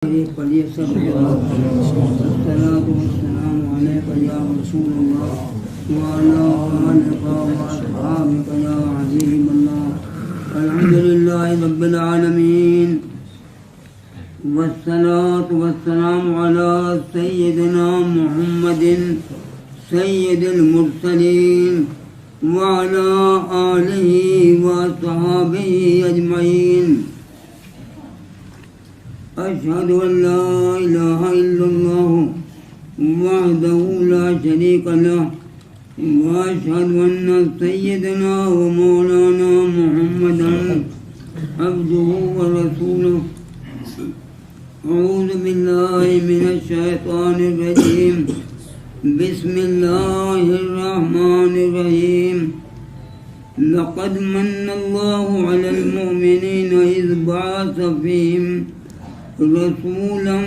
الصلاة والسلام عليك يا رسول الله وعلى آلك وأصحابك يا عظيم الله. الحمد لله رب العالمين والصلاة والسلام على سيدنا محمد سيد المرسلين وعلى آله وصحابه أجمعين. أشهد أن لا إله إلا الله وحده لا شريك له وأشهد أن سيدنا ومولانا محمدا عبده ورسوله. أعوذ بالله من الشيطان الرجيم. بسم الله الرحمن الرحيم. لقد من الله على المؤمنين إذ بعث فيهم رسولا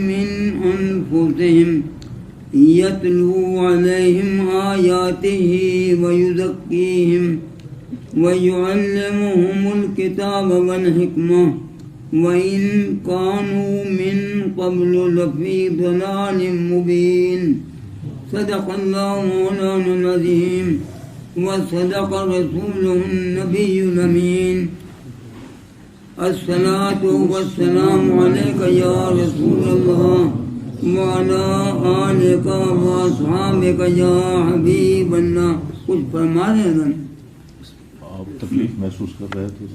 من أنفسهم يتلو عليهم آياته ويزكيهم ويعلمهم الكتاب والحكمة وإن كانوا من قبل لفي ضلال مبين. صدق الله مولانا العظيم وصدق رسوله النبي الأمين. الصلاة والسلام عليك يا رسول الله وعلى آلك وأصحابك يا حبيب الله. کچھ فرما رہے ہیں آپ تکلیف محسوس کر رہے تھے.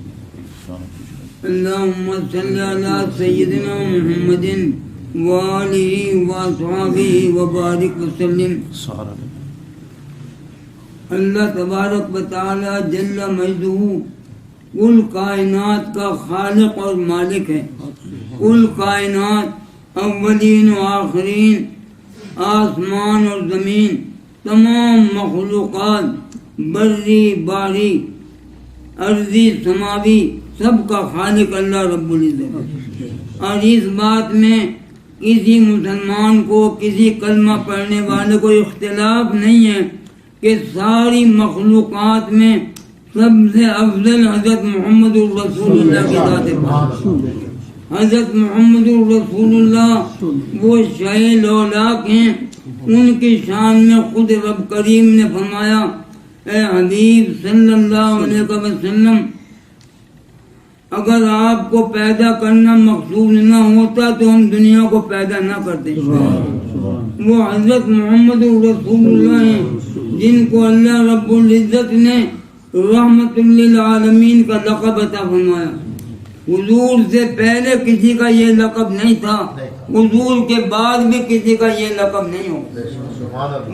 اللهم صل على سيدنا محمد وآله وأصحابه وبارك وسلم. اللہ تبارک و تعالی جل مجدہ کل کائنات کا خالق اور مالک ہے. کل کائنات، اولین و آخرین، آسمان اور زمین، تمام مخلوقات، بری باری، ارضی سماوی، سب کا خالق اللہ رب العزت. اور اس بات میں کسی مسلمان کو، کسی کلمہ پڑھنے والے کو اختلاف نہیں ہے کہ ساری مخلوقات میں سب سے افضل حضرت محمد الرسول اللہ کی ذات پاک. حضرت محمد الرسول اللہ وہ شاہ لولاک ہیں. ان کی شان میں خود رب کریم نے فرمایا، اے حبیب صلی اللہ علیہ وسلم، اگر آپ کو پیدا کرنا مقصود نہ ہوتا تو ہم دنیا کو پیدا نہ کرتے. وہ حضرت محمد الرسول اللہ ہیں جن کو اللہ رب العزت نے رحمت للعالمین کا لقب عطا فرمایا. حضور سے پہلے کسی کا یہ لقب نہیں تھا، حضور کے بعد بھی کسی کا یہ لقب نہیں ہو.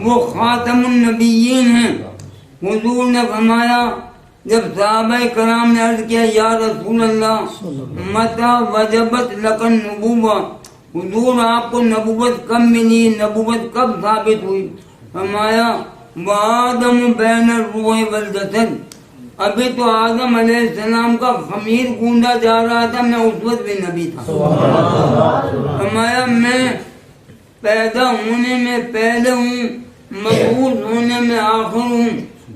وہ خاتم النبیین ہیں. حضور نے فرمایا، جب صحابہ کرام نے عرض کیا یا رسول اللہ متی وجبت لک النبوہ، حضور آپ کو نبوت کب ملی، نبوت کب ثابت ہوئی؟ فرمایا وآدم بین الروح والجسد. ابھی تو آدم علیہ السلام کا خمیر گوندا جا رہا تھا، میں اس وقت بھی نبی تھا. فرمایا میں پیدا ہونے میں پہلے ہوں، مبعوث ہونے میں آخر ہوں.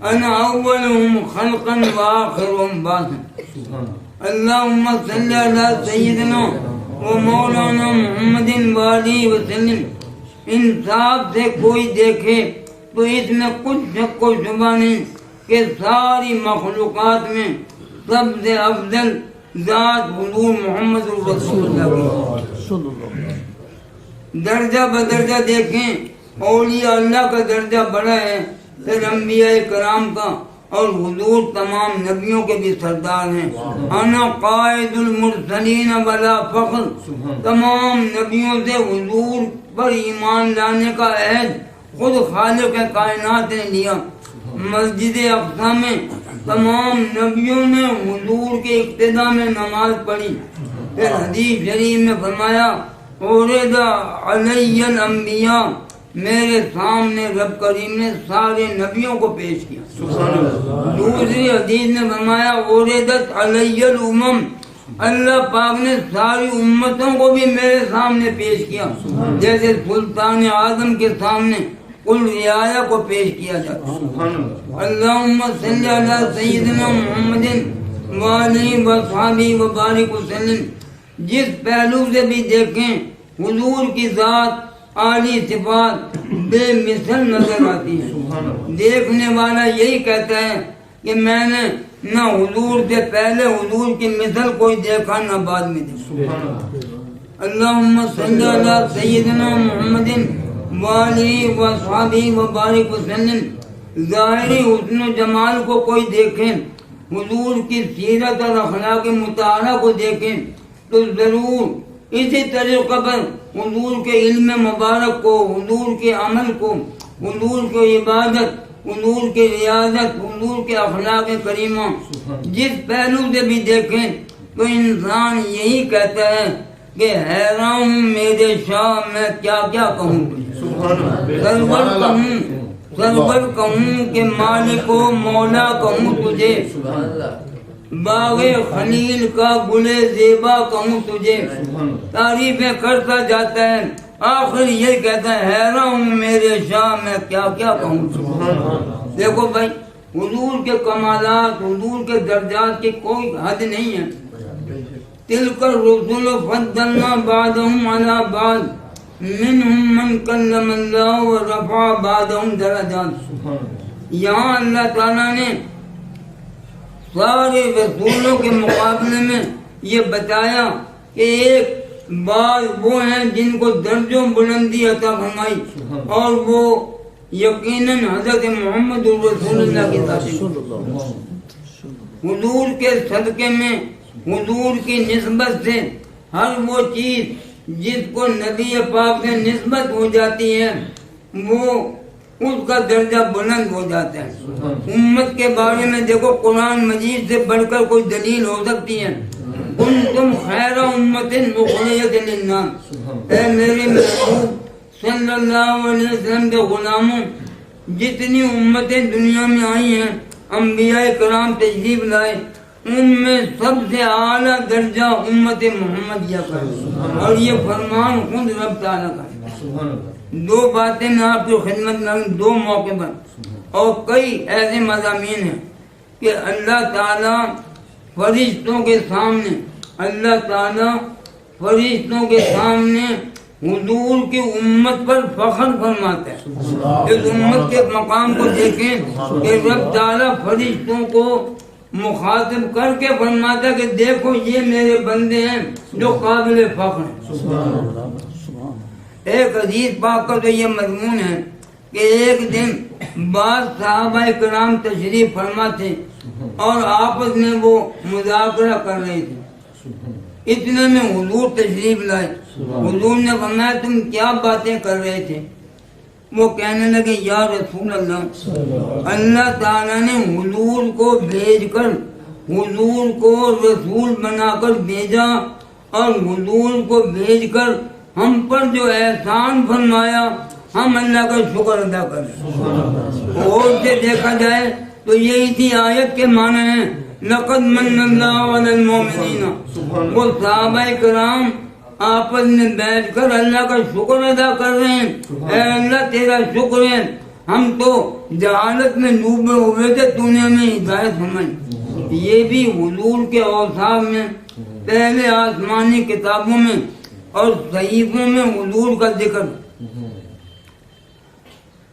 انا اولهم خلقا واخرهم بعثا. اللهم صل على سيدنا ومولانا محمد وآلہ وسلم. انصاف سے کوئی دیکھے تو اس میں کچھ شک و شبہ نہیں کہ ساری مخلوقات میں سب سے افضل ذات حضور محمد رسول اللہ کی. درجہ بدرجہ دیکھیں، اولیاء اللہ کا درجہ بڑا ہے، پھر انبیاء کرام کا، اور حضور تمام نبیوں کے بھی سردار ہیں. انا قائد المرسلین بلا فخر. تمام نبیوں سے حضور پر ایمان لانے کا عہد خود خالق کائنات نے لیا. مسجد اقصی میں تمام نبیوں نے حضور کے اقتداء میں نماز پڑھی. پھر حدیث شریف میں فرمایا عرض علی الانبیاء، میرے سامنے رب کریم نے سارے نبیوں کو پیش کیا. دوسری حدیث نے فرمایا عرضت علی الامم، اللہ پاک نے ساری امتوں کو بھی میرے سامنے پیش کیا، جیسے سلطان اعظم کے سامنے کل رعایا کو پیش کیا جاتا. اللہم صلی علی سیدنا محمد وآلہ وصحبہ وبارک وسلم. جس پہلو سے بھی دیکھیں حضور کی ذات عالی صفات بے مثل نظر آتی ہے۔ دیکھنے والا یہی کہتا ہے کہ میں نے نہ حضور سے پہلے حضور کی مثل کوئی دیکھا نہ بعد میں دیکھا۔ اللہم صلی علی سیدنا محمد وآلہ وصحبہ وبارک وسلم۔ ظاہری حسن و جمال کو کوئی دیکھیں، حضور کی سیرت اور اخلاق مطالعہ کو دیکھیں تو ضرور اسی طریقے پر حضور کے علم مبارک کو، حضور کے عمل کو، حضور کی عبادت، حضور کی ریاضت، حضور کے اخلاق کریمہ جس پہلو سے بھی دیکھیں تو انسان یہی کہتا ہے کہ حیران ہوں میرے شاہ، میں کیا کیا کہوں، سرور کہوں کہ مالک و مولا کہوں تجھے، باغ خلیل کا گلے زیبا کہوں تجھے، تعریفیں کرتا جاتا ہے، آخر یہ کہتا ہے حیران ہوں میرے شاہ، میں کیا کیا کہوں۔ دیکھو بھائی، حضور کے کمالات، حضور کے درجات کی کوئی حد نہیں ہے۔ تلک الرسل فضلنا بعضهم على بعض منهم من کلم اللہ ورفع بعضهم درجات۔ یہاں اللہ تعالیٰ نے سارے رسولوں کے مقابلے میں یہ بتایا کہ ایک بعض وہ ہیں جن کو درجوں بلندی عطا فرمائی، اور وہ یقیناً حضرت محمد رسول اللہ کی ذات، حضور کے صدقے میں، حضور کی نسبت سے ہر وہ چیز جس کو نبی پاک سے نسبت ہو جاتی ہے وہ اس کا درجہ بلند ہو جاتا ہے۔ امت کے بارے میں دیکھو، قرآن مجید سے بڑھ کر کوئی دلیل ہو سکتی ہے؟ کنتم خیر امت اخرجت للناس، اے میرے محبوب صلی اللہ علیہ وسلم کے غلاموں، جتنی امتیں دنیا میں آئی ہیں، انبیاء کرام تشریف لائے، ان میں سب سے اعلیٰ درجہ امت محمد کا، اور یہ فرمان خود رب تعالیٰ کا۔ دو باتیں میں آپ کی خدمت میں دو موقع پر، اور کئی ایسے مضامین ہیں کہ اللہ تعالیٰ فرشتوں کے سامنے، اللہ تعالیٰ فرشتوں کے سامنے حضور کی امت پر فخر فرماتا ہے۔ اس امت کے مقام کو دیکھیں کہ رب تعالیٰ فرشتوں کو مخاطب کر کے فرماتا کہ دیکھو یہ میرے بندے ہیں جو قابل فخر ہیں۔ ایک حدیث پاک کا تو یہ مضمون ہے کہ ایک دن بعض صحابہ کرام تشریف فرما تھے اور آپس میں وہ مذاکرہ کر رہے تھے، اتنے میں حضور تشریف لائے۔ حضور نے فرمایا تم کیا باتیں کر رہے تھے؟ وہ کہنے لگے یا رسول اللہ، اللہ تعالیٰ نے حضور کو بھیج کر، حضور کو رسول بنا کر بھیجا، اور حضور کو بھیج کر ہم پر جو احسان فرمایا ہم اللہ کا شکر ادا کریں۔ اور سے دیکھا جائے تو یہ اسی آیت کے معنی ہیں، لقد من اللہ علی المؤمنین۔ وہ صحابہ کرام آپس میں بیٹھ کر اللہ کا شکر ادا کر رہے ہیں، اے اللہ تیرا شکر ہے، ہم تو جہالت میں ڈوبے ہوئے تھے، تو نے ہمیں ہدایت فرمائی۔ یہ بھی حضور کے اوصاف میں، پہلے آسمانی کتابوں میں اور صحیفوں میں حضور کا ذکر،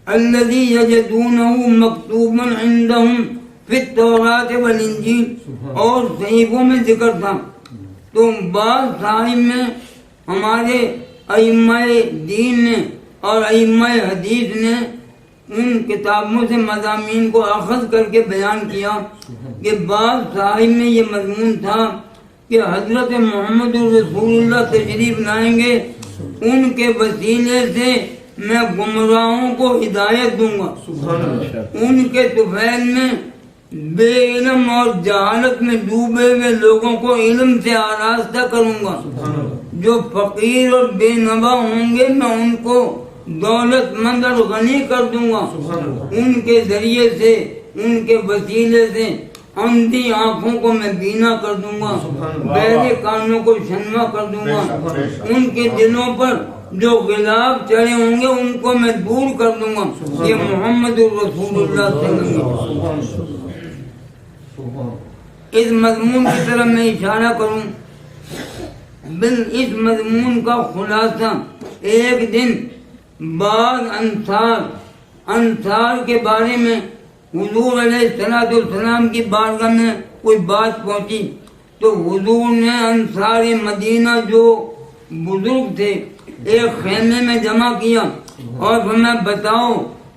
الذی یجدونہ مکتوبا عندہم فی التوراۃ والانجیل، اور صحیفوں میں ذکر تھا۔ تو بعض صحائف میں ہمارے ائمہ دین نے اور ائمہ حدیث نے ان کتابوں سے مضامین کو اخذ کر کے بیان کیا کہ بعض صحائف میں یہ مضمون تھا کہ حضرت محمد رسول اللہ تشریف لائیں گے، ان کے وسیلے سے میں گمراہوں کو ہدایت دوں گا، ان کے طفیل میں بے علم اور جہالت میں ڈوبے ہوئے لوگوں کو علم سے آراستہ کروں گا، جو فقیر اور بے نوا ہوں گے میں ان کو دولت مند اور غنی کر دوں گا، ان کے ذریعے سے، ان کے وسیلے سے اندھی آنکھوں کو میں بینا کر دوں گا، بہرے کانوں کو شنوا کر دوں گا، ان کے دلوں پر جو غلاف چڑھے ہوں گے ان کو میں دور کر دوں گا۔ یہ محمد رسول اللہ صلی اللہ علیہ وسلم۔ اس مضمون کی طرف میں اشارہ کروں، اس مضمون کا خلاصہ، ایک دن بعض انصار کے بارے میں حضور علیہ السلام کی بارگاہ میں کوئی بات پہنچی تو حضور نے انصار مدینہ جو بزرگ تھے ایک خیمے میں جمع کیا اور فرمایا بتاؤ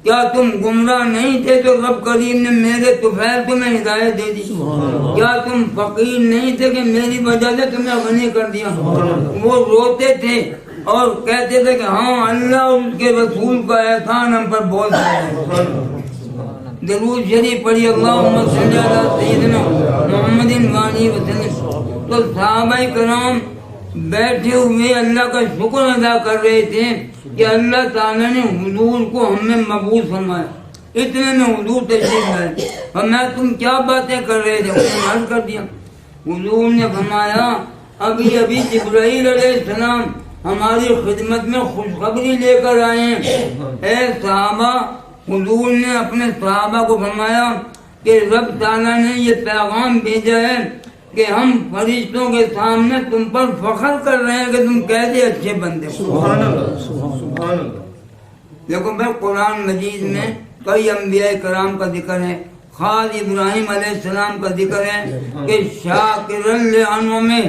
کیا تم گمراہ نہیں تھے تو رب کریم نے میرے طفیل تمہیں ہدایت دے دی؟ کیا تم فقیر نہیں تھے کہ میری وجہ سے تمہیں غنی کر دیا؟ وہ روتے تھے اور کہتے تھے کہ ہاں اللہ اور اس کے رسول کا احسان ہم پر بہت ہے۔ درود شریف پڑھی اللہم صلی علی سیدنا محمد وآلہ وسلم۔ تو صحابہ کرام بیٹھے ہوئے اللہ کا شکر ادا کر رہے تھے کہ اللہ تعالیٰ نے حضور کو ہم میں مقبول فرمایا۔ اتنے میں حضور تشریف لائے، فرمایا تم کیا باتیں کر رہے تھے؟ انہوں نے عرض کر دیا۔ حضور نے فرمایا ابھی جبرائیل علیہ السلام ہماری خدمت میں خوشخبری لے کر آئے ہیں۔ اے صحابہ، حضور نے اپنے صحابہ کو فرمایا کہ رب تعالیٰ نے یہ پیغام بھیجا ہے کہ ہم فرشتوں کے سامنے تم پر فخر کر رہے ہیں کہ تم کیسے اچھے بندے ہو۔ سبحان اللہ، سبحان اللہ۔ دیکھو میں قرآن مجید میں کئی انبیاء کرام کا ذکر ہے، خاص ابراہیم علیہ السلام کا ذکر ہے کہ شاکرن لانعمہ،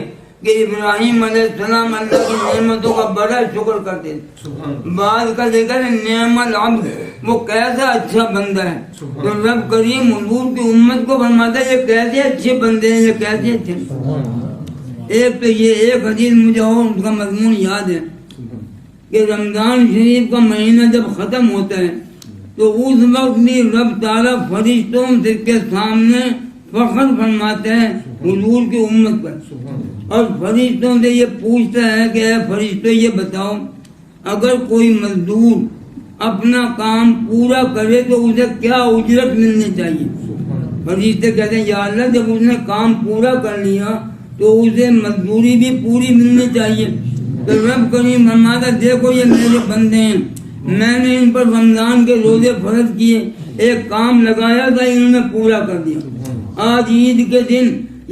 کہ ابراہیم علیہ السلام اللہ کی نعمتوں کا بڑا شکر کرتے تھے۔ بعض کا ذکر ہے نعم العبد، وہ کیسا اچھا بندہ ہے۔ تو رب کریم حضور کی امت کو فرماتا ہے یہ کیسے اچھے بندے ہیں، یہ کیسے اچھے۔ ایک تو یہ ایک حدیث مجھے اور اس کا مضمون یاد ہے کہ رمضان شریف کا مہینہ جب ختم ہوتا ہے تو اس وقت بھی رب تعالیٰ فرشتوں کے سامنے فخر فرماتا ہے حضور کی امت پر، اور فرشتوں سے یہ پوچھتا ہے کہ اے فرشتوں یہ بتاؤ اگر کوئی مزدور اپنا کام پورا کرے تو اسے کیا اجرت ملنی چاہیے؟ فرشتے کہتے ہیں یا اللہ جب اس نے کام پورا کر لیا تو اسے مزدوری بھی پوری ملنی چاہیے۔ تو رب کریم فرماتا دیکھو یہ میرے بندے ہیں، میں نے ان پر رمضان کے روزے فرض کیے، ایک کام لگایا تھا انہوں نے پورا کر دیا۔ آج عید کے دن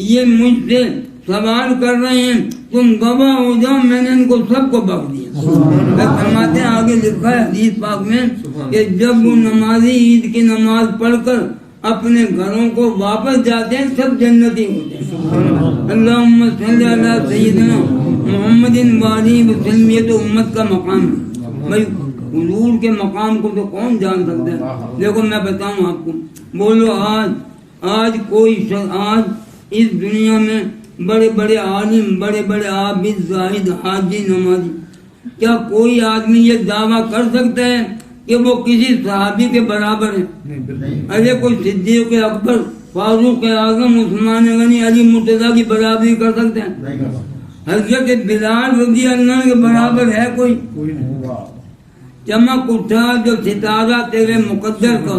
یہ مجھ سے سوال کر رہے ہیں، تم گواہ ہو جاؤ میں نے ان کو سب کو بخش دیا۔ فرماتے ہیں آگے لکھا ہے حدیث پاک میں کہ جب وہ نمازی عید کی نماز پڑھ کر اپنے گھروں کو واپس جاتے ہیں سب جنتی ہوتے ہیں۔ اللہم صلی علی سیدنا محمد وآلہ وسلم، یہ تو امت کا مقام ہے بھائی، حضور کے مقام کو تو کون جان سکتا ہے؟ دیکھو میں بتاؤں آپ کو، بولو آج کوئی شخص، آج اس دنیا میں بڑے بڑے عالم، بڑے بڑے عابد، زاہد، حاجی، نمازی، کیا کوئی آدمی یہ دعویٰ کر سکتا ہے کہ وہ کسی صحابی کے برابر ہے؟ ارے کوئی صدیق اکبر، فاروق اعظم، عثمان غنی، علی مرتضیٰ کی برابری کر سکتے ہیں؟ حضرت بلال رضی اللہ عنہ کے برابر ہے کوئی؟ چمک اٹھا جو ستارہ تیرے مقدر کا،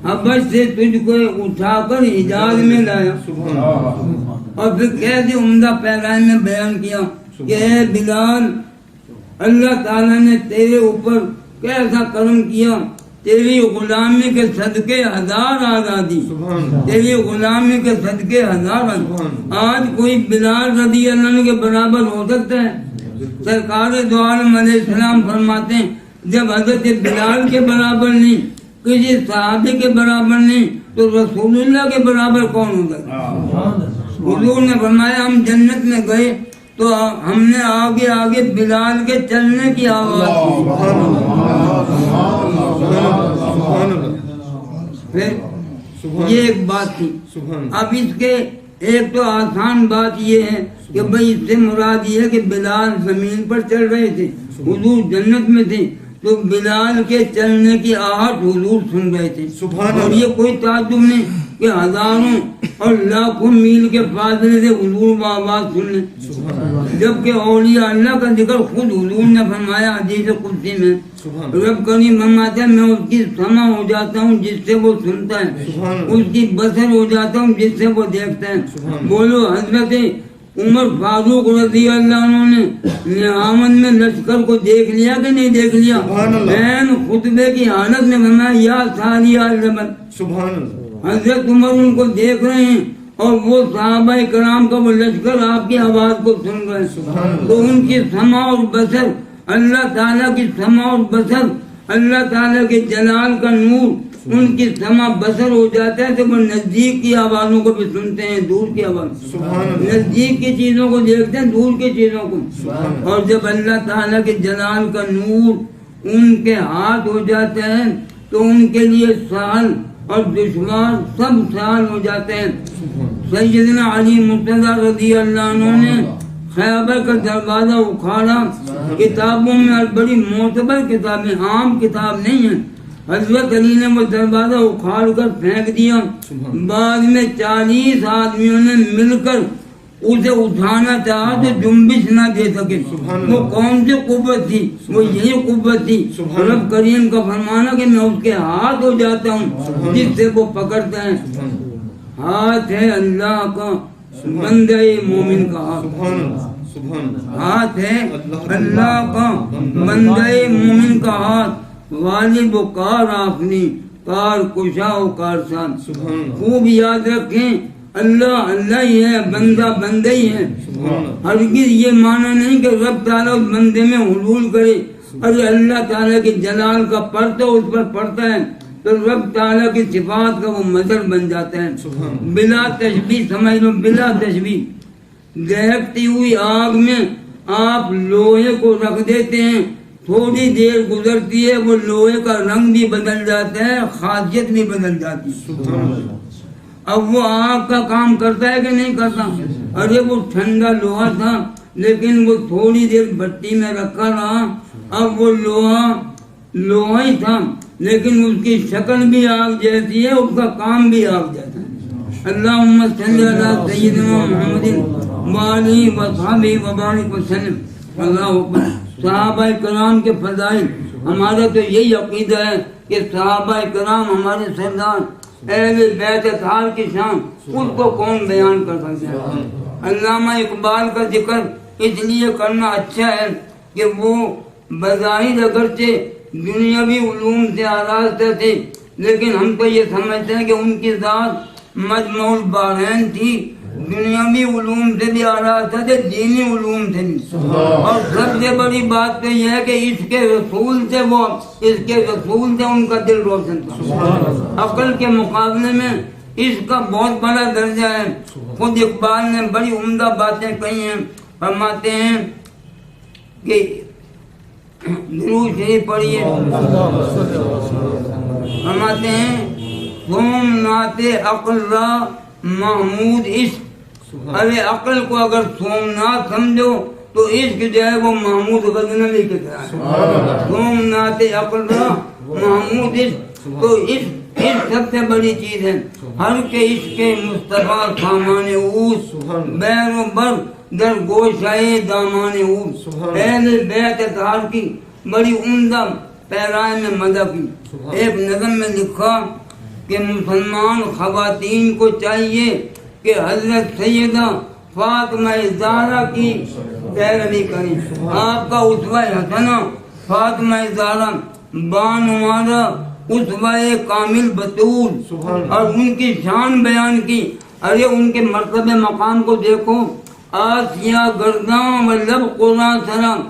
حبش سے تجھ کو اٹھا کر حجاز میں لایا، اور پھر کیسے عمدہ پیغام میں بیان کیا کہ اے بلال اللہ تعالیٰ نے تیرے اوپر کیسا کرم کیا، تیری غلامی کے صدقے 1000 آزادی، تیری غلامی کے صدقے 1000 آزادی۔ آج کوئی بلال رضی اللہ عنہ کے برابر ہو سکتا ہے؟ سرکار دو عالم علیہ السلام فرماتے ہیں جب حضرت بلال کے برابر نہیں، کسی صحابی کے برابر نہیں، تو رسول اللہ کے برابر کون ہو سکتا؟ حضور نے فرمایا ہم جنت میں گئے تو ہم نے آگے آگے بلال کے چلنے کی آواز پھر یہ ایک بات تھی۔ اب اس کے ایک تو آسان بات یہ ہے کہ بھئی اس سے مراد یہ ہے کہ بلال زمین پر چل رہے تھے، حضور جنت میں تھے، تو بلال کے چلنے کی آہٹ حضور سن رہے تھے۔ اور یہ کوئی تعجب نہیں کہ ہزاروں اور لاکھوں میل کے فاصلے سے حضور وہ آواز سن لیں، جبکہ اولیاء اللہ کا ذکر خود حضور نے فرمایا حدیث قدسی میں، رب کریم فرماتا ہے میں اس کی سمع ہو جاتا ہوں جس سے وہ سنتا ہے، اس کی بصر ہو جاتا ہوں جس سے وہ دیکھتا ہے۔ بولو حضرت عمر فاروق رضی اللہ عنہ نے نعامن میں لشکر کو دیکھ لیا کہ نہیں دیکھ لیا؟ بین خطبے کی حالت میں فرمایا یا سالیہ الجبل، حضرت عمر ان کو دیکھ رہے ہیں اور وہ صحابہ کرام کا وہ لشکر آپ کی آواز کو سن رہے ہیں، تو ان کی سمع اور بصر، اللہ تعالیٰ کی سمع اور بصر، اللہ تعالیٰ کے جلال کا نور ان کی سمع بصر ہو جاتا ہے، تو وہ نزدیک کی آوازوں کو بھی سنتے ہیں، دور کی آواز، نزدیک کی چیزوں کو دیکھتے ہیں، دور کی چیزوں کو۔ اور جب اللہ تعالیٰ کے جلال کا نور ان کے ہاتھ ہو جاتا ہے تو ان کے لیے سہل اور دشوار سب سہل ہو جاتے ہیں۔ سیدنا علی مرتضیٰ رضی اللہ عنہ نے خیبر کا دروازہ اکھاڑا، کتابوں میں بڑی معتبر کتابیں، عام کتاب نہیں ہے، حضرت علی نے وہ دروازہ اکھاڑ کر پھینک دیا، بعد میں 40 آدمیوں نے مل کر اسے اٹھانا چاہا تو جنبش نہ دے سکے۔ وہ کون سی قوت تھی؟ وہ یہی قوت تھی، رب کریم کا فرمانا کہ میں اس کے ہاتھ ہو جاتا ہوں جس سے وہ پکڑتا ہے۔ ہاتھ ہے اللہ کا، بندے مومن کا ہاتھ، ہاتھ ہے اللہ کا، بندے مومن کا ہاتھ، غالب و کار آفنی، کار کشا و کارسان۔ خوب یاد رکھیں، اللہ اللہ ہی ہے، بندہ بندہ ہی ہے۔ ہرگز یہ معنی نہیں کہ رب تعالیٰ اس بندے میں حلول کرے، ارے اللہ تعالیٰ کے جلال کا پرتو اس پر پڑتا ہے تو رب تعالیٰ کی صفات کا وہ مظہر بن جاتا ہے۔ بلا تشبیہ سمجھ لو، بلا تشبیہ۔ دہکتی ہوئی آگ میں آپ لوہے کو رکھ دیتے ہیں، تھوڑی دیر گزرتی ہے وہ لوہے کا رنگ بھی بدل جاتا ہے، خاصیت بھی بدل جاتی ہے۔ اب وہ آگ کا کام کرتا ہے کہ نہیں کرتا؟ ارے وہ ٹھنڈا لوہا تھا لیکن وہ تھوڑی دیر بھٹی میں رکھا رہا، اب وہ لوہا ہی تھا لیکن اس کی شکل بھی آگ جیسی ہے، اس کا کام بھی آگ جیسا ہے۔ اللہم صلی علی سیدنا محمد وآلہ وصحبہ وبارک وسلم۔ اللہ اکبر۔ صحابہ کرام کے فضائل، ہمارا تو یہی عقیدہ ہے کہ صحابہ کرام ہمارے سردار اہل بیت اطہار کی شان، اس کو کون بیان کر سکتے ہیں؟ علامہ اقبال کا ذکر اس لیے کرنا اچھا ہے کہ وہ بظاہر اگرچہ دنیاوی علوم سے آراستہ تھے لیکن ہم تو یہ سمجھتے ہیں کہ ان کی ذات مجمع البحرین تھی، دنیاوی علوم سے بھی آراستہ تھے، دینی علوم سے بھی۔ اور سب سے بڑی بات تو یہ ہے کہ اس کے رسول سے ان کا دل روشن تھا۔ عقل کے مقابلے میں اس کا بہت بڑا درجہ ہے۔ خود اقبال نے بڑی عمدہ باتیں کہی ہیں، فرماتے ہیں کہ درود شریف پڑھیے، فرماتے ہیں سوم نات عقل را محمود عشق۔ ارے عقل کو اگر سومنات سمجھو تو عشق جو ہے وہ محمود غزنوی کی طرح ہے۔ سومنات عقل را محمود عشق، تو عشق سب سے بڑی چیز ہے۔ ہر کے عشق مصطفیٰ سامان اوس، بیر و بر در گوشائے دامان اوس۔ اہل بیت اطہار کی بڑی عمدہ پیرائے میں مدح کی۔ ایک نظم میں لکھا کہ مسلمان خواتین کو چاہیے کہ حضرت سیدہ فاطمہ زہرا کی پیروی کریں۔ آپ کا اسوہ حسنہ فاطمہ زہرا بانوارا اسوہ کامل بطول، اور ان کی شان بیان کی۔ ارے ان کے مرتبہ مقام کو دیکھو، آسیہ گرداں و لب قرآن سلام،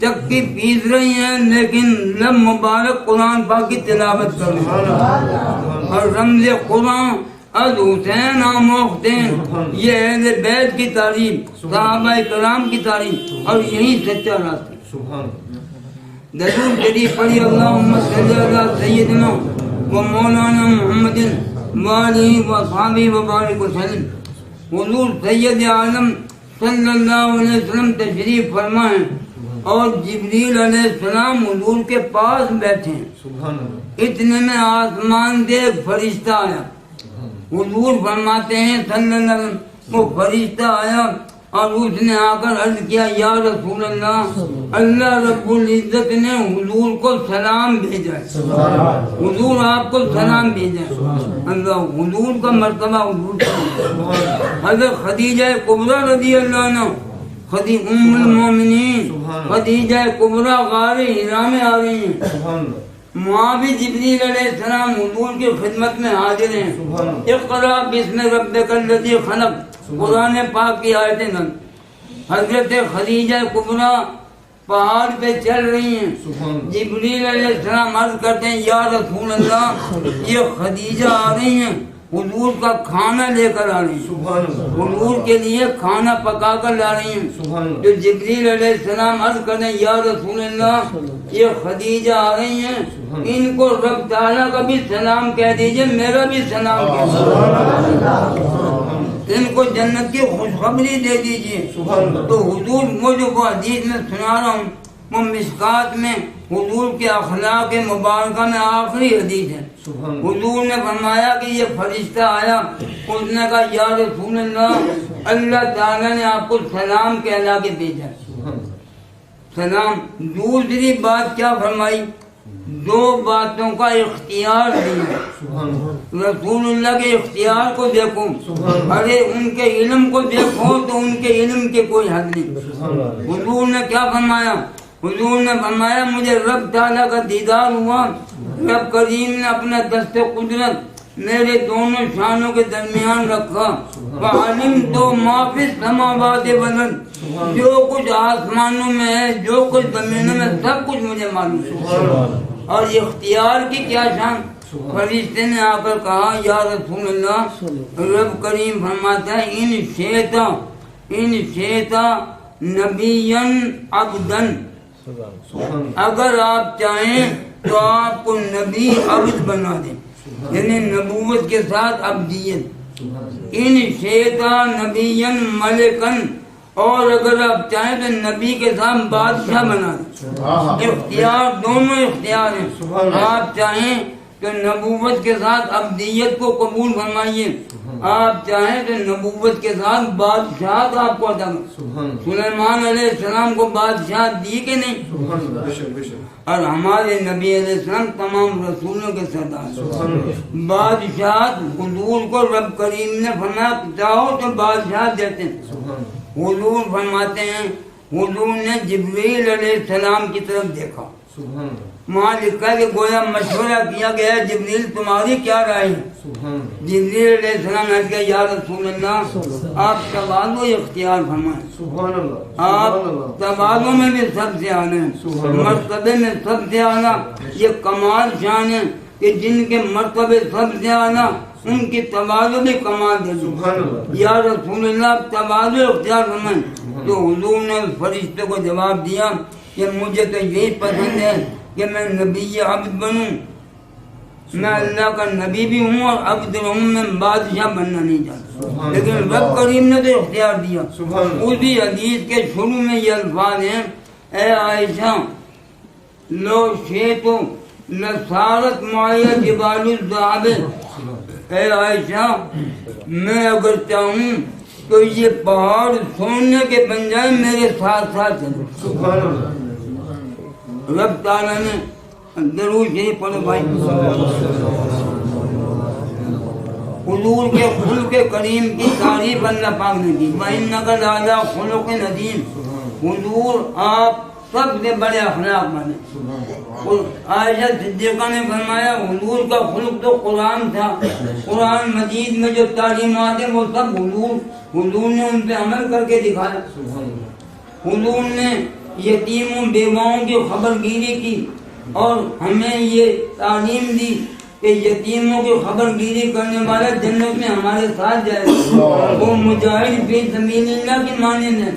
چکی پیس رہی ہیں لیکن لب مبارک قرآن پاک کی تلاوت کر رہی ہیں، اور رمز قرآن از حسین آموختین۔ یہ اہل بیت کی تعریف، صحابہ کرام کی تعریف، اور یہی سچا راستہ۔ درود شریف پڑھی، اللہم صلی علی سیدنا و مولانا محمد وآلہ وصحبہ وبارک وسلم۔ حضور سید عالم صلی اللہ علیہ وسلم تشریف فرمائیں اور جبریل علیہ السلام حضور کے پاس بیٹھے ہیں۔ اتنے میں آسمان سے ایک فرشتہ آیا۔ حضور فرماتے ہیں صلی اللہ علیہ وسلم، وہ فرشتہ آیا اور اس نے آ کر عرض کیا، یا رسول اللہ، اللہ رب العزت نے حضور کو سلام بھیجا ہے، حضور آپ کو سلام بھیجا ہے۔ اللہ، حضور کا مرتبہ حضور کا۔ حضرت خدیجہ کبریٰ رضی اللہ عنہ، ام المومنین خدیجہ کبریٰ غار حرا میں آ رہی ہیں۔ وہاں بھی جبریل علیہ السلام حضور کی خدمت میں حاضر ہیں. اقرا بسم ربک الذی خلق قرآن پاک کی آیتیں نظر. حضرت خدیجہ کبریٰ پہاڑ پہ چل رہی ہیں. جبریل علیہ السلام عرض کرتے ہیں یا رسول اللہ یہ خدیجہ آ رہی ہیں حضور کا کھانا لے کر آ رہی ہیں, حضور کے لیے کھانا پکا کر لا رہی ہیں. تو جبریل علیہ السلام عرض کرتے ہیں یا رسول اللہ یہ خدیجہ آ رہی ہیں, ان کو رب تعالیٰ کا بھی سلام کہہ دیجئے, میرا بھی سلام کہہ دیجئے, ان کو جنت کی خوشخبری دے دیجئے. تو حضور وہ جو حدیث میں سنا رہا ہوں وہ مشکات میں حضور کے اخلاق مبارکہ میں آخری حدیث ہے. حضور نے فرمایا کہ یہ فرشتہ آیا, اس نے کہا یا رسول اللہ اللہ تعالیٰ نے آپ کو سلام کہلا کے بھیجا. سلام. دوسری بات کیا فرمائی؟ دو باتوں کا اختیار دیا. رسول اللہ کے اختیار کو دیکھو, ارے ان کے علم کو دیکھو تو ان کے علم کے کوئی حد نہیں. حضور نے کیا فرمایا؟ حضور نے فرمایا مجھے رب تعالیٰ کا دیدار ہوا, رب کریم نے اپنا دست قدرت میرے دونوں شانوں کے درمیان رکھا. وعلمت ما فی السماوات والارض, جو کچھ آسمانوں میں ہے جو کچھ زمینوں میں سب کچھ مجھے معلوم ہے. اور اختیار کی کیا شان؟ فرشتے نے آ کر کہا یا رسول اللہ رب کریم فرماتا ہے ان شیتا نبیًا عبدًا, اگر آپ چاہیں تو آپ کو نبی عبد بنا دیں, یعنی نبوت کے ساتھ عبدیت. ان شیطا نبیًا ملکن, اور اگر آپ چاہیں تو نبی کے ساتھ بادشاہ بنا دیں. اختیار دونوں اختیار ہیں. آپ چاہیں تو نبوت کے ساتھ عبدیت کو قبول فرمائیے, آپ چاہیں تو نبوت کے ساتھ بادشاہت آپ کو عطا. سلیمان علیہ السلام کو بادشاہ دی کہ نہیں؟ اور ہمارے نبی علیہ السلام تمام رسولوں کے سردار. بادشاہت حضور کو رب کریم نے فرمایا چاہو تو بادشاہت دیتے ہیں. حضور فرماتے ہیں حضور نے جبریل علیہ السلام کی طرف دیکھا, وہاں لکھا ہے کہ گویا مشورہ کیا گیا جبریل تمہاری کیا رائے ہے؟ جبریل علیہ السلام نے کہا یا رسول اللہ آپ تواضع اختیار فرمائیں, آپ تواضع میں بھی سب سے اعلیٰ ہیں, مرتبے میں سب سے اعلیٰ. یہ کمال شان ہے کہ جن کے مرتبے سب سے اعلیٰ ان کی تواضع بھی کمال دے دو. یا رسول اللہ تواضع اختیار فرمائیں. تو حضور نے اس فرشتے کو جواب دیا کہ مجھے تو یہی پسند ہے کہ میں نبی عبد بنوں, میں اللہ کا نبی بھی ہوں اور عبد ہوں, میں بادشاہ بننا نہیں چاہتا. لیکن رب کریم نے تو اختیار دیا. اسی حدیث کے شروع میں یہ الفاظ ہیں اے عائشہ لو شیتو لصارت معایا جبال الذهب, اے عائشہ میں اگر چاہوں تو یہ پہاڑ سونے کے بن جائے میرے ساتھ ساتھ چلو. رب تعالیٰ نے درود شریف پڑھو بھائی. حضور کے خلق کریم کی تعریف اللہ پاک نے کی. وَإِنَّكَ لَعَلَىٰ خُلُقٍ عَظِيمٍ, حضور آپ سب سے بڑے اخلاق والے. عائشہ صدیقہ نے فرمایا حضور کا خلق تو قرآن تھا, قرآن مجید میں جو تعلیمات ہیں وہ سب حضور نے ان پہ عمل کر کے دکھایا. حضور نے یتیموں بیواؤں کی خبر گیری کی اور ہمیں یہ تعلیم دی کہ یتیموں کی خبر گیری کرنے والا جنت میں ہمارے ساتھ جائے گا. وہ مجاہد فی سبیل اللہ کی مانند ہے.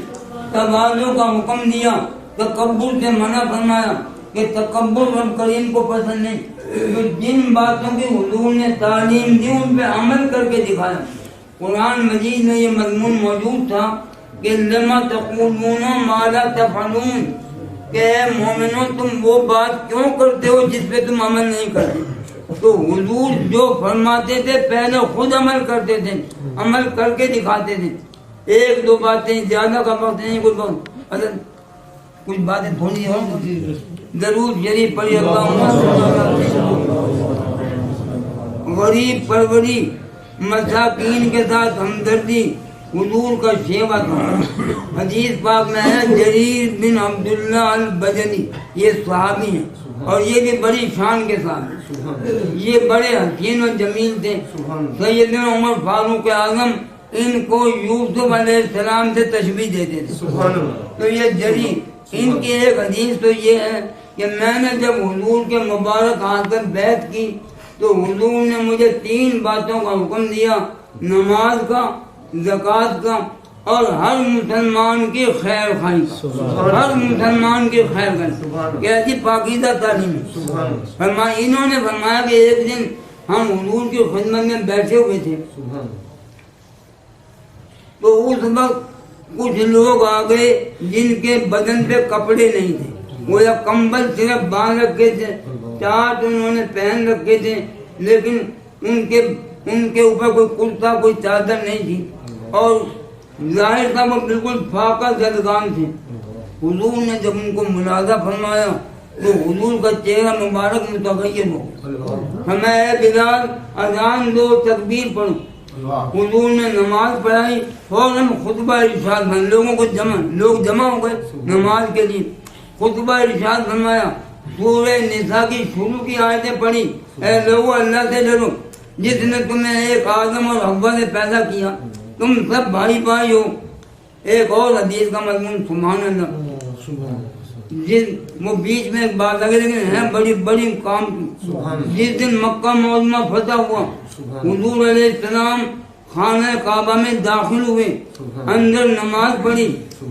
تواضع کا حکم دیا, تکبر سے منع فرمایا کہ تکبر رب کریم کو پسند نہیں. تو جن باتوں کی حضور نے تعلیم دی ان پہ عمل کر کے دکھایا. قرآن مجید میں یہ مضمون موجود تھا کہ لما تقولون ما لا تفعلون, کہ اے مومنوں تم وہ بات کیوں کرتے ہو جس پہ تم عمل نہیں کرتے. تو حضور جو فرماتے تھے پہلے خود عمل کرتے تھے, عمل کر کے دکھاتے تھے. ایک دو باتیں زیادہ کا وقت نہیں, کچھ باتیں تھوڑی ہو. درود شریف پڑھی غریب پروری, مساکین کے ساتھ ہمدردی, حضور کا سیوا کرو. حدیث پاک میں ہے جریر بن عبداللہ البجلی یہ صحابی ہیں اور یہ بھی بڑی شان کے ساتھ یہ بڑے حسین و جمیل تھے. سیدنا عمر فاروق اعظم ان کو یوسف علیہ السلام سے تشبیہ دیتے تھے. تو یہ جریر ان کی ایک حدیث تو یہ ہے کہ میں نے جب حضور کے مبارک ہاتھ پر بیعت کی تو حضور نے مجھے 3 باتوں کا حکم دیا: نماز کا، زکوٰۃ کا اور ہر مسلمان کی خیر خواہی کا. ہر مسلمان کی خیر خواہی کیسی پاکیزہ تعلیم ہے. انہوں نے فرمایا کہ ایک دن ہم حضور کی خدمت میں بیٹھے ہوئے تھے تو اس وقت کچھ لوگ آ گئے جن کے بدن پہ کپڑے نہیں تھے. وہ یا کمبل صرف باندھ رکھے تھے، چادر انہوں نے پہن رکھے تھے، لیکن ان کے اوپر کوئی کرتا کوئی چادر نہیں تھی اور ظاہر تھا وہ بالکل فاقہ زدگان تھے. حضور نے جب ان کو ملاحظہ فرمایا تو حضور کا چہرہ مبارک متغیر ہو. ہمیں اے بلال اذان دو، تکبیر پڑھو. حضور نے نماز پڑھائی، فوراً خطبہ ارشاد فرمایا. لوگ جمع ہو گئے نماز کے لیے. خطبہ ارشاد فرمایا، سورہ نساء کی شروع کی آیتیں پڑھی: اے لوگو اللہ سے ڈرو جس نے تمہیں ایک آدم اور حوا سے پیدا کیا، تم سب بھائی بھائی ہو. ایک اور حدیث کا مضمون سبحان اللہ، وہ بیچ میں ایک بات لگے لیکن ہے بڑی بڑی کام کی. جس دن مکہ معظمہ فتح ہوا حضور علیہ السلام خانہ کعبہ میں داخل ہوئے، اندر نماز پڑھی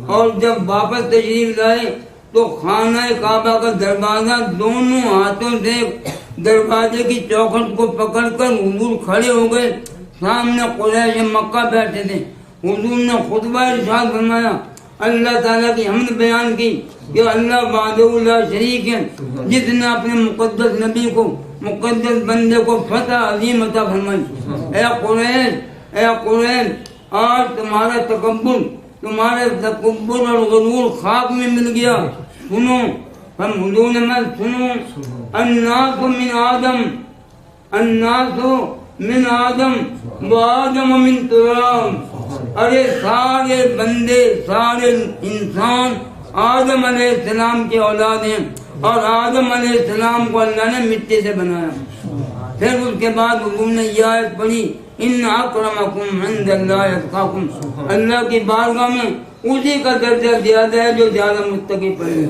اور جب واپس تشریف لائے تو خانہ کعبہ کا دروازہ دونوں ہاتھوں سے دروازے کی چوکھٹ کو پکڑ کر حضور کھڑے ہو گئے. سامنے قریش مکہ بیٹھے تھے. حضور نے خطبہ ارشاد فرمایا، اللہ تعالیٰ کی حمد بیان کی کہ اللہ وحدہ لا شریک ہے جس نے اپنے مقدس نبی کو، مقدس بندے کو فتح عظیم عطا فرمائی. اے قریش آج تمہارا تکبر اور غرور خاک میں مل گیا. سنو، ہم حضور نے میں سنو، الناس من آدم و آدم من تراب. ارے سارے بندے، سارے انسان آدم علیہ السلام کے اولاد ہیں اور آدم علیہ السلام کو اللہ نے مٹی سے بنایا. پھر اس کے بعد حضور نے یہ آیت پڑھی، ان اکرمکم عند اللہ اتقاکم. اللہ کی بارگاہ میں اسی کا درجہ زیادہ ہے جو زیادہ متقی پڑے.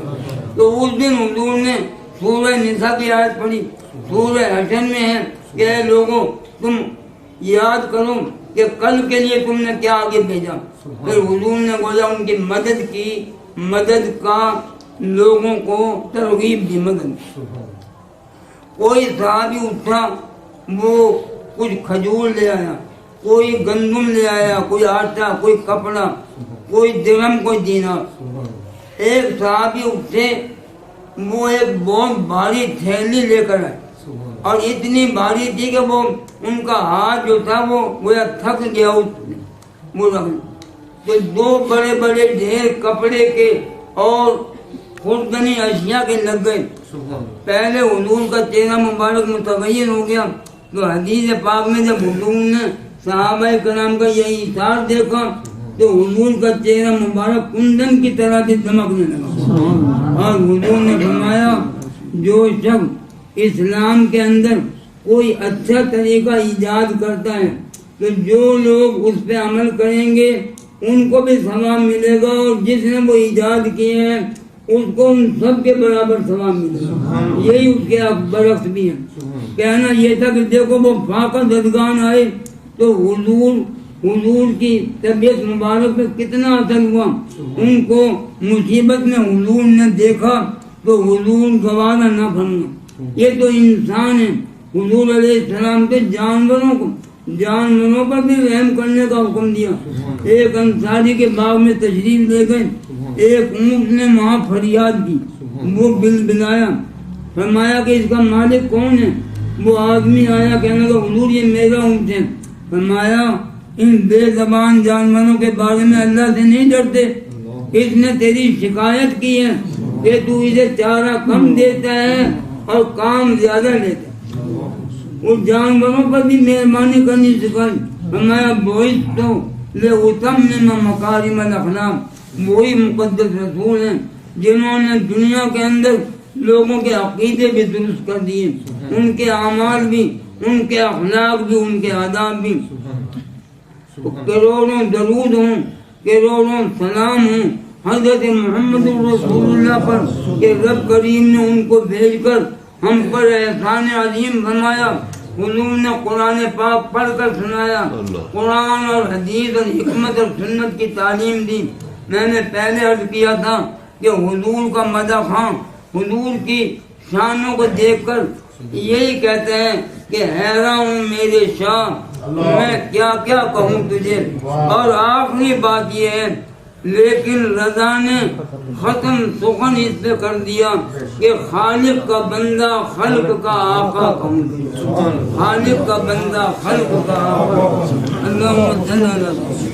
تو اس دن حضور نے سورہ نساء کی آیت پڑھی. سورہ حشر میں ہے کہ اے لوگوں تم یاد کرو کہ کل کے لیے تم نے کیا آگے بھیجا. پھر حضور نے گویا ان کی مدد کا لوگوں کو ترغیب دی. مدد کوئی صحابی اٹھا، وہ کچھ کھجور لے آیا، کوئی گندم لے آیا، کوئی آٹا، کوئی کپڑا، کوئی درہم، کوئی دینار. ایک صحابی اٹھے، وہ ایک بہت بھاری تھیلی لے کر آئے اور اتنی بھاری تھی کہ وہ ان کا ہاتھ جو تھا وہ گویا تھک گیا. وہ تو 2 بڑے بڑے ڈھیر کپڑے کے اور خوردنی اشیاء کے لگ گئے. پہلے حضور کا چہرہ مبارک متغیر ہو گیا. تو حدیث پاک میں جب حضور نے صحابہ کرام کا یہی اشارہ دیکھا تو حضور کا چہرہ مبارک کندن کی طرح سے چمکنے لگا اور حضور نے فرمایا، جو شخص اسلام کے اندر کوئی اچھا طریقہ ایجاد کرتا ہے تو جو لوگ اس پہ عمل کریں گے ان کو بھی ثواب ملے گا اور جس نے وہ ایجاد کیے ہیں اس کو ان سب کے برابر ثواب ملے گا. یہی اس کے برعکس بھی ہے. کہنا یہ تھا کہ دیکھو وہ فاقہ زدگان آئے تو حضور کی طبیعت مبارک پہ کتنا اثر ہوا. ان کو مصیبت میں حضور نے دیکھا تو حضور گوارا نہ فرما. یہ تو انسان ہے. حضور علیہ السلام کے جانوروں پر بھی رحم کرنے کا حکم دیا. ایک انصاری کے باغ میں تشریف لے گئے، ایک اونٹ نے وہاں فریاد کی، وہ بلبلایا. فرمایا کہ اس کا مالک کون ہے؟ وہ آدمی آیا، کہنے کا حضور یہ میرا اونٹ ہے. فرمایا ان بے زبان جانوروں کے بارے میں اللہ سے نہیں ڈرتے؟ اس نے تیری شکایت کی ہے کہ تو اسے چارہ کم دیتا ہے اور کام زیادہ لیتا ہے. اس جانوروں پر بھی مہربانی کرنی سکھائی. فرمایا بوئس تو لِأُتَمِّمَ مَكَارِمَ الْأَخْلَاق، وہی مقدس رسول ہیں جنہوں نے دنیا کے اندر لوگوں کے عقیدے بھی درست کر دیے، ان کے اعمال بھی، ان کے اخلاق بھی، ان کے آداب بھی۔ کروڑوں درود ہوں، کروڑوں سلام ہوں حضرت محمد رسول اللہ پر کہ رب کریم نے ان کو بھیج کر ہم پر احسان عظیم فرمایا۔ حضور نے قرآن پاک پڑھ کر سنایا، قرآن اور حدیث اور حکمت اور سنت کی تعلیم دی۔ میں نے پہلے عرض کیا تھا کہ حضور کا مدح خواں حضور کی شانوں کو دیکھ کر یہی کہتے ہیں کہ حیران ہوں میرے شاہ، میں کیا کیا کہوں تجھے۔ اور آخری بات یہ ہے، لیکن رضا نے ختم سخن اس پہ کر دیا کہ خالق کا بندہ خلق کا آقا کہوں تجھے، خالق کا بندہ خلق کا آقا۔ اللہم صلی اللہ علیہ وسلم۔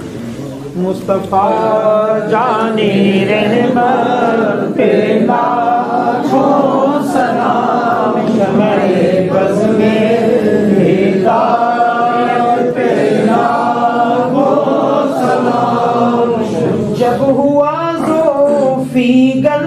مصطفیٰ جانی رحمت پہ لاکھوں سلام، شمع بز میں ہدایت پہ لاکھوں سلام۔ جب ہوا ذوفی گن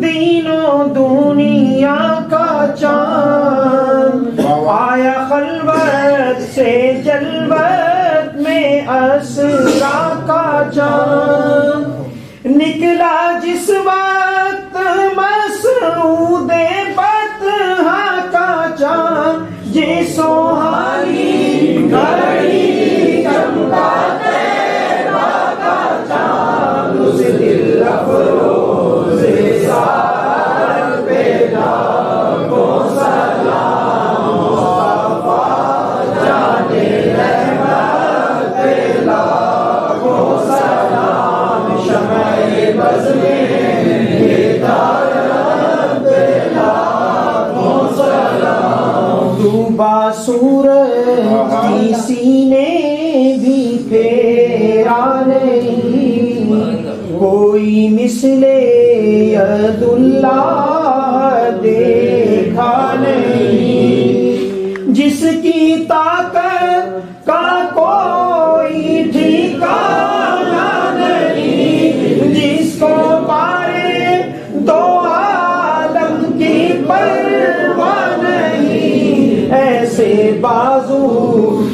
دینوں دنیا کا چاند، آیا خلوت سے جلوت میں اسرا کا چاند، نکلا جس وقت مسعود بطحا کا چاند، جس سوہانی گھڑی چمکا طیبہ کا چاند، اس دل افروز سار پہ لاکھوں سلام۔ مصطفیٰ جانے رحمت پہ لاکھوں سلام، شمع بز میں ہدایت پہ لاکھوں سلام۔ ڈوبا سورج کی سینے بھی پھیرا نہیں، کوئی مثل ید اللہ دیکھا نہیں، جس کی طاقت کا کوئی ٹھکانا نہیں، جس کو پارے دو عالم کی پرواہ نہیں، ایسے بازو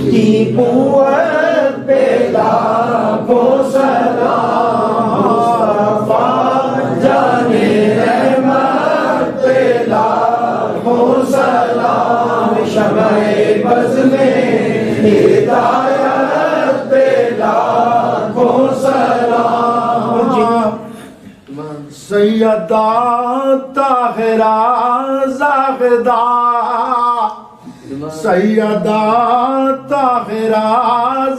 کی قوت پہ لاکھوں سلام۔ مصطفیٰ جانے رحمت پہ لاکھوں سلام، شمع بز میں ہدایت پہ لاکھوں سلام۔ سیدہ طاہرہ زاہدہ، سیدہ طاہرہ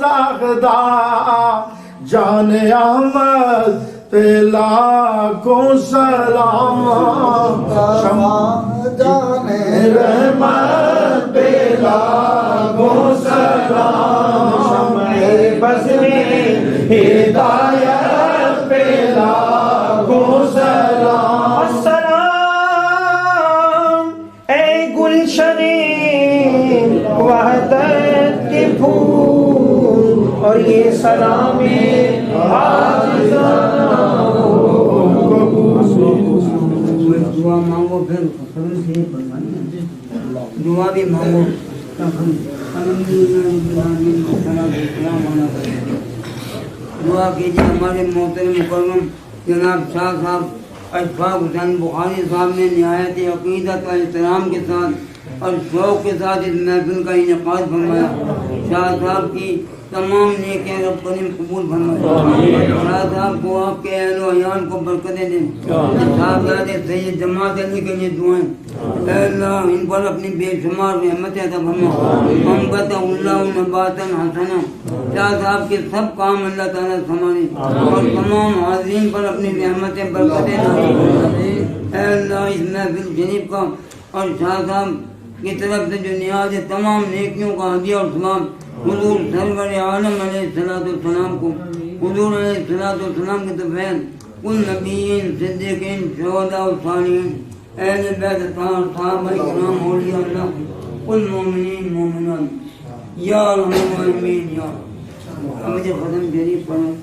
زاہدہ، جان احمد پہ لاکھوں سلام۔ جان رحمت پہ لاکھوں سلام، شمع بز میں ہدایت پہ لاکھوں سلام۔ السلام اے گلشن وحدت کے پھول، اور یہ سلام دعا مانگو، پھر قرآن سے پڑھوائیں، دعا بھی مانگو۔ دعا کیجیے ہمارے محترم مکرم جناب شاہ صاحب اشفاق حسین بخاری صاحب نے نہایت عقیدت و احترام کے ساتھ اور شوق کے ساتھ اس محفل کا انعقاد فرمایا۔ شاہ صاحب کی تمام نیکیاں رب کریم قبول فرمائے۔ شاہ صاحب کو آپ کے اہل و عیال کو برکتیں دیں۔ صاحبزادے سید جماعت علی کے لیے دعائیں، اے اللہ ان پر اپنی بے شمار رحمت عطا فرما۔ انبت اللہ نباتا حسنا، شاہ صاحب کے سب کام اللہ تعالیٰ سنبھالے اور تمام حاضرین پر اپنی رحمتیں برکتیں نازل فرما۔ اے اللہ اس محفل شریف کا اور شاہ صاحب کی طرف سے جو نیاز ہے تمام نیکیوں کا ہدیہ اور ثواب حضور سرور عالم علیہ السلام کو، حضور علیہ السلام کے طفیل کل نبیین صدیقین شہداء و صالحین اہل بیت اطہار صحابہ کرام اولیاء اللہ کل مومنین مومنات یا رحم الرحیمین یا مجھے ختم شریف پڑھو.